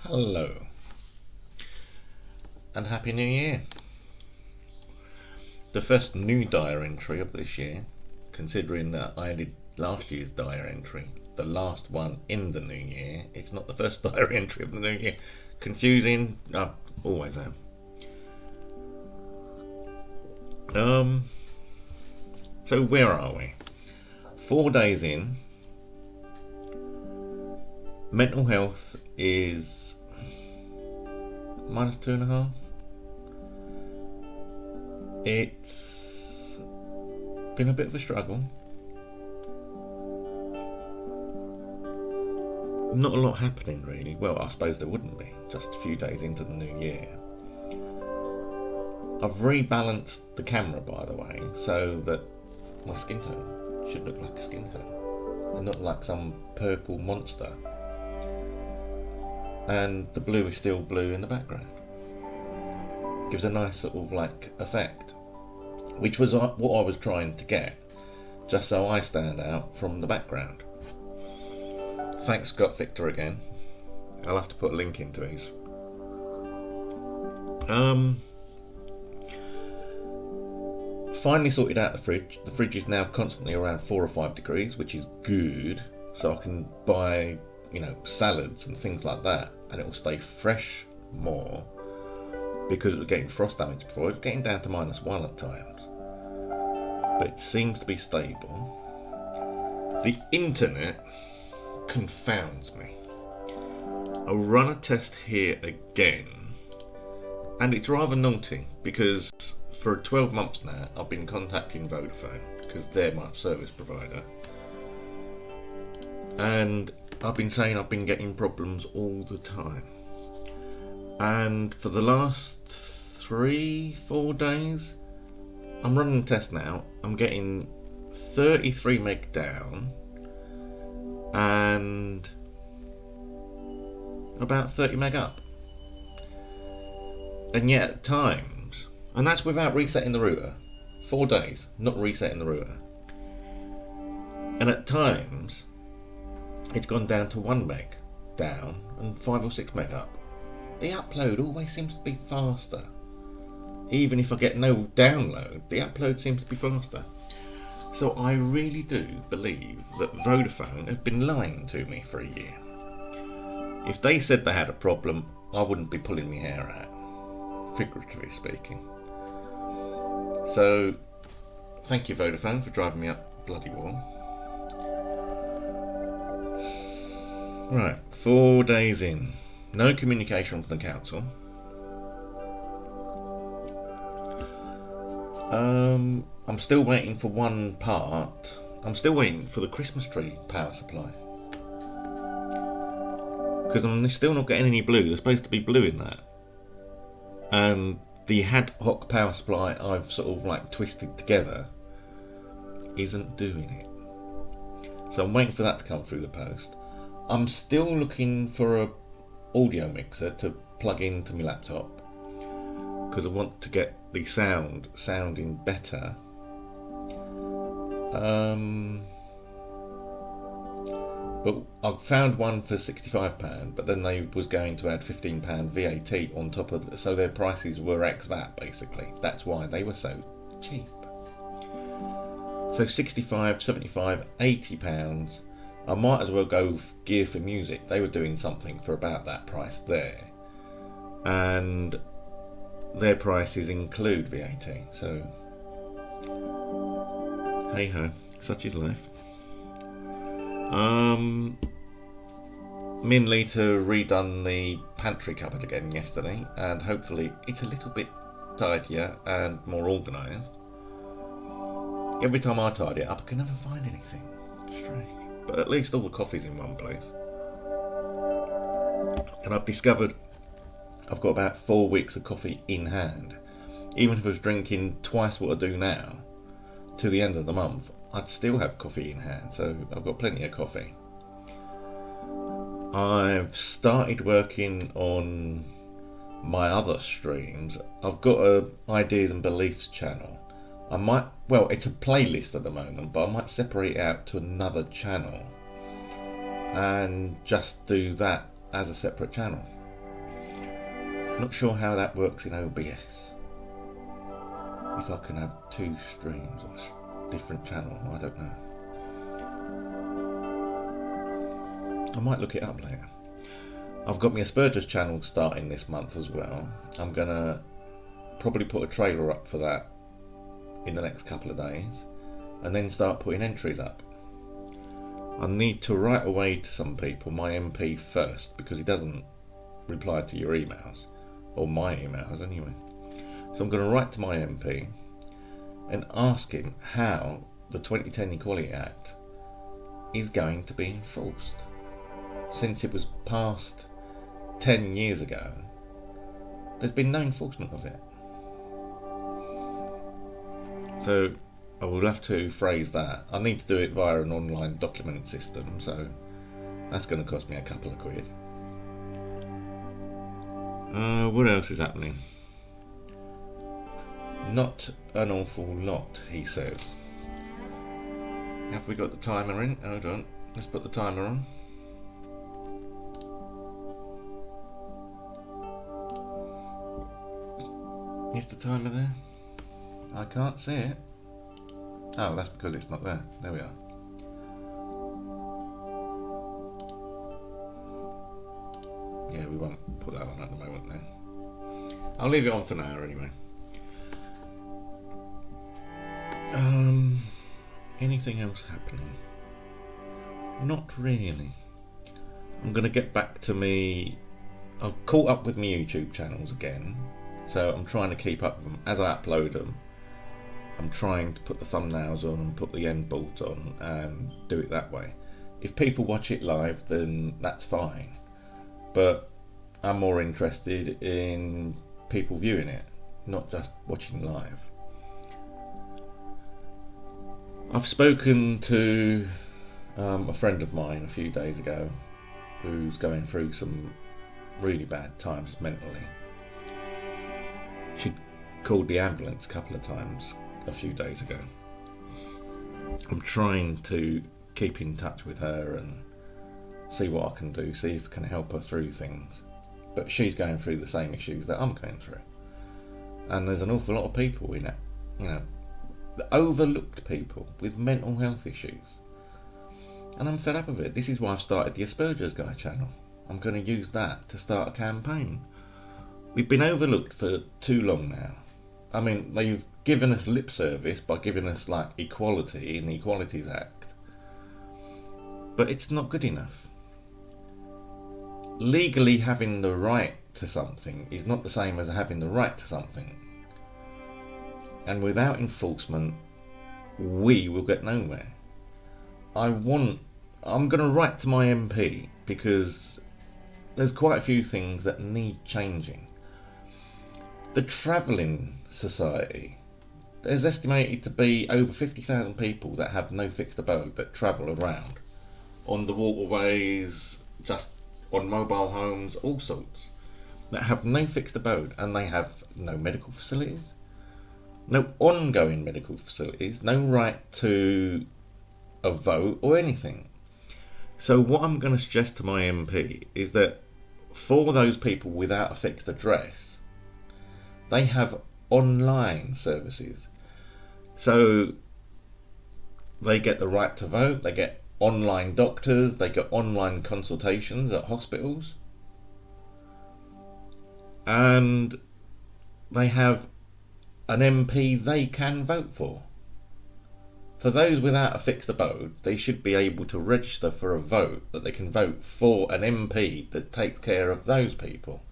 Hello and Happy New Year. The first new diary entry of this year, considering that I did last year's diary entry, the last one in the new year. It's not the first diary entry of the new year. Confusing, always am. So where are we? 4 days in. Mental health is -2.5. It's been a bit of a struggle. Not a lot happening really. Well, I suppose there wouldn't be, just a few days into the new year. I've rebalanced the camera, by the way, so that my skin tone should look like a skin tone and not like some purple monster. And the blue is still blue in the background. Gives a nice sort of like effect, which was what I was trying to get, just so I stand out from the background. Thanks Scott Victor again. I'll have to put a link into his. Finally sorted out the fridge. The fridge is now constantly around 4 or 5 degrees, which is good, so I can buy, salads and things like that, and it will stay fresh more, because it was getting frost damage before. It was getting down to -1 at times, but it seems to be stable. The internet confounds me. I'll run a test here again, and it's rather naughty because for 12 months now I've been contacting Vodafone because they're my service provider, and I've been saying I've been getting problems all the time. And for the last 3-4 days, I'm running a test now. I'm getting 33 meg down and about 30 meg up. And yet at times, and that's without resetting the router, 4 days, not resetting the router. And at times, it's gone down to 1 meg down and 5 or 6 meg up. The upload always seems to be faster. Even if I get no download, the upload seems to be faster. So I really do believe that Vodafone have been lying to me for a year. If they said they had a problem, I wouldn't be pulling my hair out, figuratively speaking. So thank you Vodafone for driving me up bloody wall. Right, 4 days in. No communication from the council. I'm still waiting for one part. I'm still waiting for the Christmas tree power supply, because I'm still not getting any blue. There's supposed to be blue in that, and the ad hoc power supply I've sort of like twisted together isn't doing it. So I'm waiting for that to come through the post. I'm still looking for a audio mixer to plug into my laptop, because I want to get the sounding better. But I found one for £65, but then they was going to add £15 VAT on top of it, so their prices were ex VAT basically. That's why they were so cheap. So 65, 75, £80. I might as well go Gear for Music. They were doing something for about that price there, and their prices include VAT. So hey ho, such is life. Me and Lita redone the pantry cupboard again yesterday, and hopefully it's a little bit tidier and more organised. Every time I tidy it up, I can never find anything. Strange. But at least all the coffee's in one place. And I've discovered I've got about 4 weeks of coffee in hand. Even if I was drinking twice what I do now, to the end of the month, I'd still have coffee in hand. So I've got plenty of coffee. I've started working on my other streams. I've got a Ideas and Beliefs channel. It's a playlist at the moment, but I might separate it out to another channel and just do that as a separate channel. Not sure how that works in OBS. If I can have two streams on a different channel, I don't know. I might look it up later. I've got my Asperger's channel starting this month as well. I'm gonna probably put a trailer up for that in the next couple of days, and then start putting entries up. I need to write away to some people, my MP first, because he doesn't reply to your emails, or my emails anyway. So I'm going to write to my MP and ask him how the 2010 Equality Act is going to be enforced. Since it was passed 10 years ago, there's been no enforcement of it. So I will have to phrase that. I need to do it via an online document system, so that's going to cost me a couple of quid. What else is happening? Not an awful lot, he says. Have we got the timer in? Hold on, let's put the timer on. Is the timer there? I can't see it. Oh, that's because it's not there. There we are. Yeah, we won't put that on at the moment then. I'll leave it on for now anyway. Anything else happening? Not really. I'm going to get back to me. I've caught up with my YouTube channels again, so I'm trying to keep up with them as I upload them. I'm trying to put the thumbnails on and put the end boards on and do it that way. If people watch it live, then that's fine, but I'm more interested in people viewing it, not just watching live. I've spoken to a friend of mine a few days ago who's going through some really bad times mentally. She called the ambulance a couple of times a few days ago. I'm trying to keep in touch with her and see what I can do, see if I can help her through things. But she's going through the same issues that I'm going through. And there's an awful lot of people in it, you know, the overlooked people with mental health issues. And I'm fed up of it. This is why I've started the Asperger's Guy channel. I'm going to use that to start a campaign. We've been overlooked for too long now. I mean, they've given us lip service by giving us like equality in the Equalities Act, but it's not good enough. Legally having the right to something is not the same as having the right to something, and without enforcement we will get nowhere. I'm going to write to my MP because there's quite a few things that need changing. The Travelling Society, there's estimated to be over 50,000 people that have no fixed abode that travel around on the waterways, just on mobile homes, all sorts, that have no fixed abode, and they have no medical facilities, no ongoing medical facilities, no right to a vote or anything. So what I'm going to suggest to my MP is that for those people without a fixed address, they have online services. So they get the right to vote, they get online doctors, they get online consultations at hospitals, and they have an MP they can vote for. For those without a fixed abode, they should be able to register for a vote that they can vote for an MP that takes care of those people.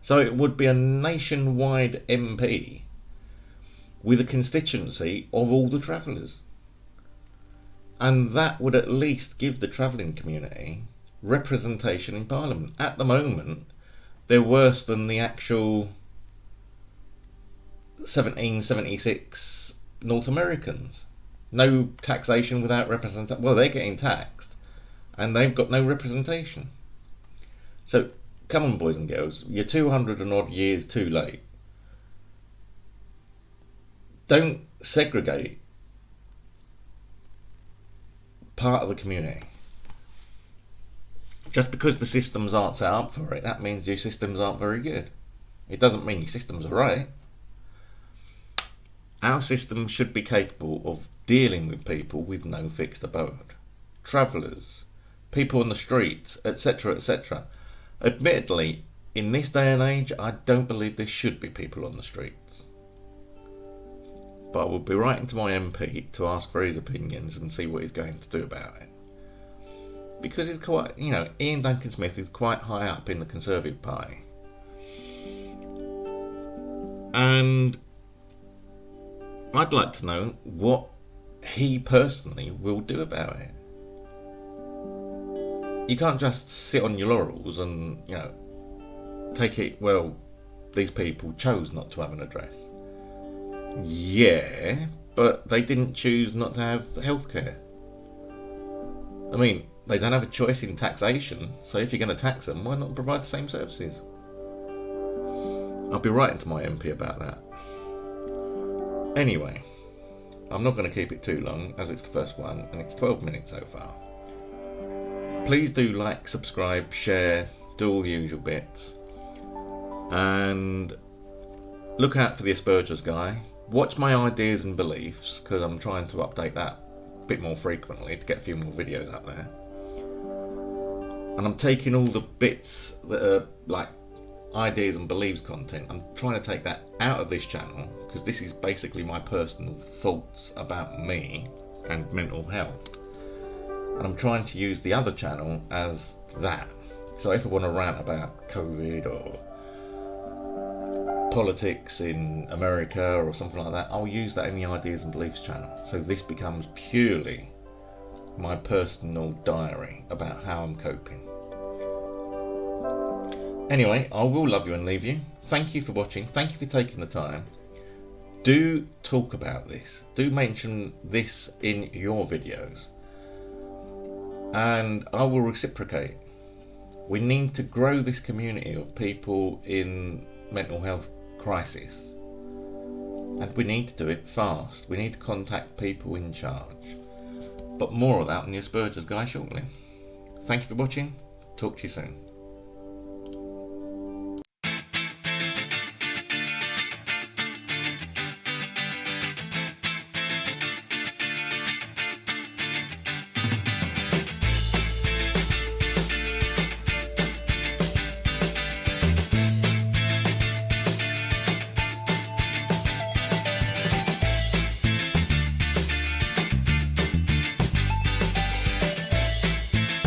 So it would be a nationwide MP with a constituency of all the travellers. And that would at least give the travelling community representation in Parliament. At the moment, they're worse than the actual 1776 North Americans. No taxation without representation. Well, they're getting taxed, and they've got no representation. So, come on, boys and girls, you're 200 and odd years too late. Don't segregate part of the community. Just because the systems aren't set up for it, that means your systems aren't very good. It doesn't mean your systems are right. Our system should be capable of dealing with people with no fixed abode, travellers, people on the streets, etc., etc. Admittedly, in this day and age, I don't believe there should be people on the streets. But I will be writing to my MP to ask for his opinions and see what he's going to do about it. Because he's quite, Ian Duncan Smith is quite high up in the Conservative Party. And I'd like to know what he personally will do about it. You can't just sit on your laurels and, take it, well, these people chose not to have an address. Yeah, but they didn't choose not to have healthcare. I mean, they don't have a choice in taxation, so if you're going to tax them, why not provide the same services? I'll be writing to my MP about that. Anyway, I'm not going to keep it too long, as it's the first one, and it's 12 minutes so far. Please do like, subscribe, share, do all the usual bits. And look out for the Asperger's guy. Watch my ideas and beliefs, because I'm trying to update that a bit more frequently to get a few more videos up there. And I'm taking all the bits that are like ideas and beliefs content, I'm trying to take that out of this channel, because this is basically my personal thoughts about me and mental health. And I'm trying to use the other channel as that. So if I want to rant about COVID or politics in America or something like that, I'll use that in the Ideas and Beliefs channel. So this becomes purely my personal diary about how I'm coping. Anyway, I will love you and leave you. Thank you for watching. Thank you for taking the time. Do talk about this. Do mention this in your videos. And I will reciprocate. We need to grow this community of people in mental health crisis. And we need to do it fast. We need to contact people in charge. But more of that on the Asperger's guy shortly. Thank you for watching. Talk to you soon.